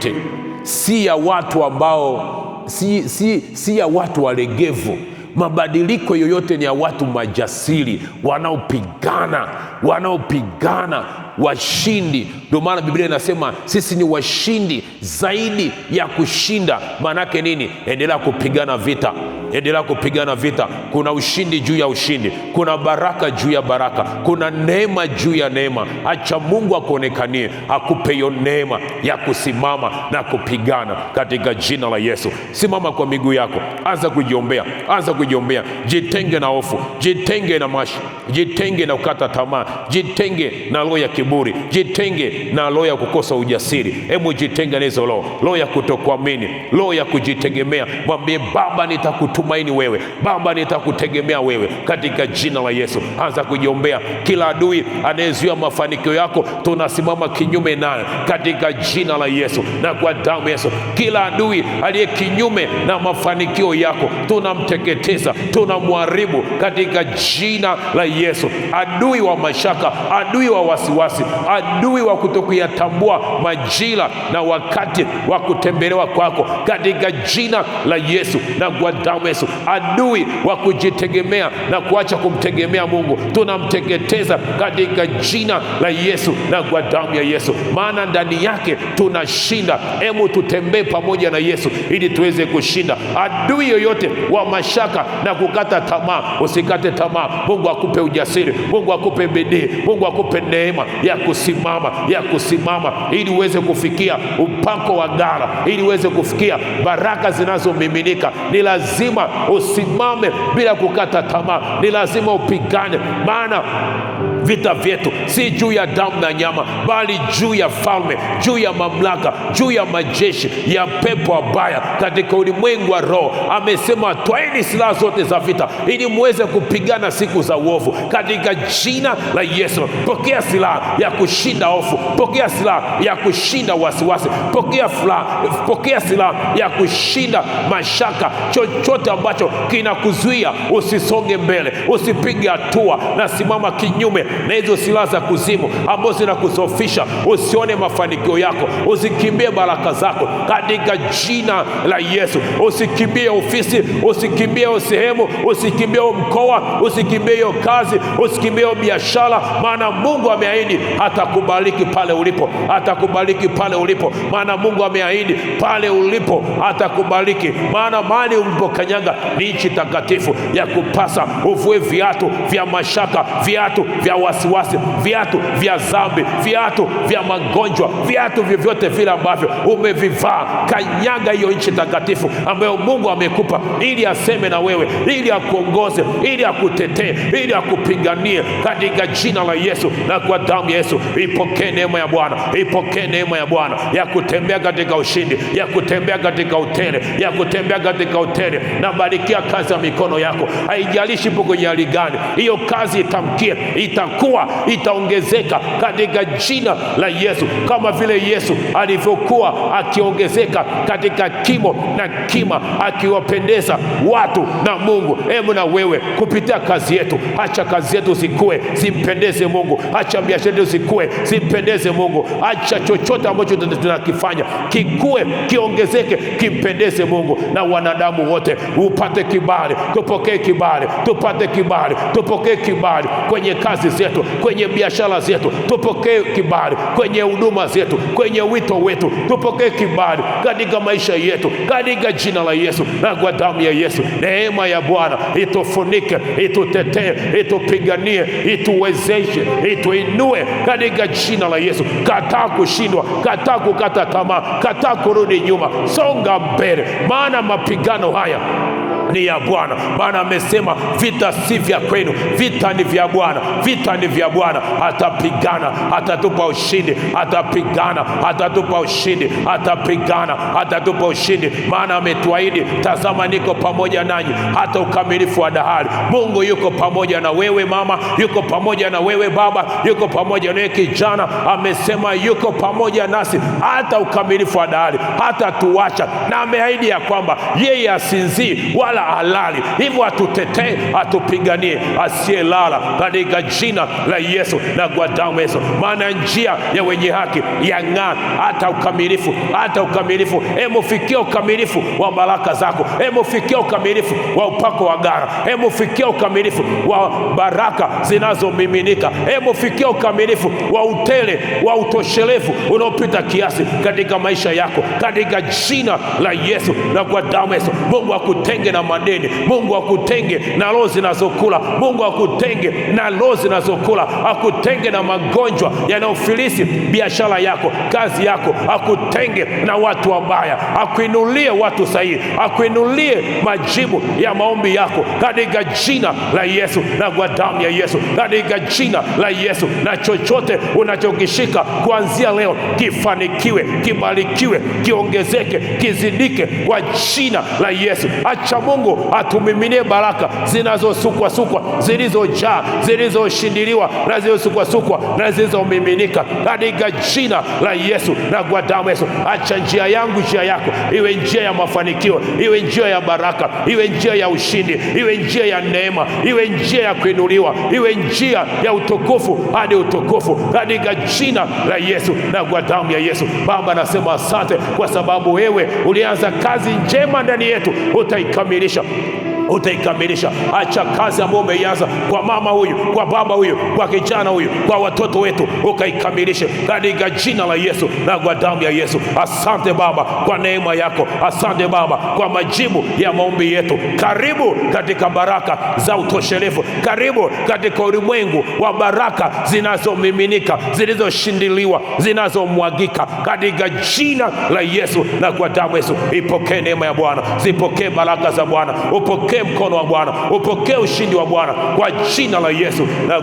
yoyote si ya watu ambao si ya watu walegevu. Mabadiliko yoyote ni ya watu majasiri, wanaopigana, washindi. Ndio maana Biblia inasema sisi ni washindi zaidi ya kushinda. Maanake nini? Endelea kupigana vita, endelea kupigana vita. Kuna ushindi juu ya ushindi, kuna baraka juu ya baraka, kuna neema juu ya neema. Acha Mungu akuonekanie, akupe hiyo neema ya kusimama na kupigana katika jina la Yesu. Simama kwa miguu yako, anza kujiombea, anza kujiombea. Jitenge na hofu, jitenge na mashi, jitenge na kukata tamaa, jitenge na roho ya kiburi, jitenge na roho ya kukosa ujasiri. Hebu jitenge na hizo roho ya kutokuamini, roho ya kujitegemea. Mwambie Baba, nitakutumaini wewe, Baba nitakutegemea wewe katika jina la Yesu. Anza kujiombea. Kila adui anayezuia mafanikio yako tunasimama kinyume naye katika jina la Yesu na kwa damu ya Yesu. Kila adui aliye kinyume na mafanikio yako tunamteketeza, tunamharibu katika jina la Yesu. Adui wa mashaka, adui wa wasiwasi, adui wa kutokuyatambua majira na wakati wa kutembelewa kwako katika jina la Yesu na kwa damu ya Yesu. Adui wa kujitegemea na kuacha kumtegemea Mungu tunamteketeza katika jina la Yesu na kwa damu ya Yesu, maana ndani yake tunashinda. Hebu tutembee pamoja na Yesu ili tuweze kushinda adui yoyote wa mashaka na kukata tamaa. Usikate tamaa. Mungu akupe ujasiri, Mungu akupe bidii, Mungu akupe neema ya kusimama ili uweze kufikia upako wa gara, ili uweze kufikia baraka zinazomiminika. Ni lazima usimame bila kukata tamaa, ni lazima upigane, maana vita vyetu si juu ya damu na nyama, bali juu ya falme, juu ya mamlaka, juu ya majeshi ya pepo wabaya katika ulimwengu wa roho. Amesema twaeni silaha zote za vita ili muweze kupigana siku za uovu katika jina la Yesu. Pokea silaha ya kushinda hofu, pokea silaha ya kushinda wasiwasi, pokea silaha ya kushinda mashaka. Chochote ambacho kinakuzuia usisonge mbele, usipige hatua, na simama kinyume na hizo silaha za kuzimu ambazo zinakuzofisha usione mafanikio yako. Usikimbie baraka zako katika jina la Yesu. Usikimbie ofisi, usikimbie sehemu, usikimbie mkoa, usikimbie hiyo kazi, usikimbie biashara, maana Mungu ameahidi atakubariki pale ulipo, atakubariki pale ulipo, maana Mungu ameahidi pale ulipo atakubariki, maana mahali ulipokanyaga ni nchi takatifu ya kupasa uvue viatu vya mashaka, viatu vya wasiwasi, viatu vya dhambi, viatu vya magonjwa, viatu vyovyote vile ambavyo umevivaa. Kanyaga hiyo nchi takatifu ambayo Mungu amekupa ili aseme na wewe, ili akuongoze, ili akutetee, ili akupiganie katika jina la Yesu na kwa damu ya Yesu. Ipokee neema ya Bwana, ipokee neema ya Bwana ya kutembea katika ushindi, ya kutembea katika utele, ya kutembea katika utele. Na barikia kazi ya mikono yako, haijalishi ipo kwenye hali gani, hiyo kazi itamkie, itakuwa, itaongezeka katika jina la Yesu, kama vile Yesu alivyokuwa akiongezeka katika kimo na kima, akiwapendeza watu na Mungu. Hebu na wewe kupitia kazi yetu, acha kazi yetu zikue simpendeze Mungu, acha biashara yetu zikue simpendeze Mungu, acha chochote ambacho tunakifanya kikue, kiongezeke, kimpendeze Mungu, na wanadamu wote upate kibali. Tupokee kibali, tupate kibali, tupokee kibali kwenye kazi zetu, kwenye biashara zetu, tupokee kibali kwenye huduma zetu, kwenye wito wetu, tupokee kibali katika maisha yetu katika jina la Yesu na kwa damu ya Yesu. Neema ya Bwana itufunike, itutetee, itupiganie, ituwezeshe, ituinue katika jina la Yesu. Kataa kushindwa, kataa kukata tamaa, kataa kurudi nyuma, songa mbele, maana mapigano haya ni ya Bwana. Maana amesema vita si vya kwenu, vita ni vya Bwana, vita ni vya Bwana. Atapigana, atatupa ushindi, atapigana, atatupa ushindi, atapigana, atatupa ushindi, maana ametuahidi, tazama niko pamoja nanyi hata ukamilifu wa dahari. Mungu yuko pamoja na wewe mama, yuko pamoja na wewe baba, yuko pamoja na wewe kijana. Amesema yuko pamoja nasi hata ukamilifu wa dahari, hata tuacha, na ameahidi ya kwamba yeye asinzii wala wala halali. Hivyo atutetee, atupiganie, asiyelala katika jina la Yesu na kwa damu ya Yesu. Maana njia ya wenye haki yang'aa hata ukamilifu, hata ukamilifu. Hebu fikia ukamilifu wa baraka zako. Hebu fikia ukamilifu wa upako wa gara. Hebu fikia ukamilifu wa baraka zinazomiminika. Hebu fikia ukamilifu wa utele, wa utoshelevu unaopita kiasi katika maisha yako, katika jina la Yesu na kwa damu ya Yesu. Mungu akutenge na madeni. Mungu akutenge na roho zinazokula. Mungu akutenge na roho zinazokula. Akutenge na magonjwa yanayofilisi biashara yako, kazi yako. Akutenge na watu wabaya. Akuinulie watu sahihi. Akuinulie majibu ya maombi yako katika jina la Yesu na kwa damu ya Yesu, katika jina la Yesu. Na chochote unachokishika kuanzia leo kifanikiwe, kibarikiwe, kiongezeke, kizidike kwa jina la Yesu. Acha Mungu atumiminie baraka zinazosukwa, zilizojaa, zilizoshindiliwa na zilizosukwa na zilizomiminika katika jina la Yesu na kwa damu ya Yesu. Acha njia yangu, njia yako iwe njia ya mafanikio, iwe njia ya baraka, iwe njia ya ushindi, iwe njia ya neema, iwe njia ya kuinuliwa, iwe njia ya utukufu hadi utukufu katika jina la Yesu na kwa damu ya Yesu. Baba, nasema asante kwa sababu wewe ulianza kazi njema ndani yetu, utaikamilisha. Acha kazi ambayo umeianza kwa mama huyu, kwa baba huyu, kwa kijana huyu, kwa watoto wetu, ukaikamilishe katika jina la Yesu na kwa damu ya Yesu. Asante Baba kwa neema yako. Asante Baba kwa majibu ya maombi yetu. Karibu katika baraka za utoshelevu. Karibu katika ulimwengu wa baraka zinazomiminika, zilizoshindiliwa, zinazomwagika katika jina la Yesu na kwa damu ya Yesu. Ipokee neema ya Bwana, zipokee baraka za Bwana, upokee mkono wa Bwana, upokee ushindi wa Bwana kwa jina la Yesu na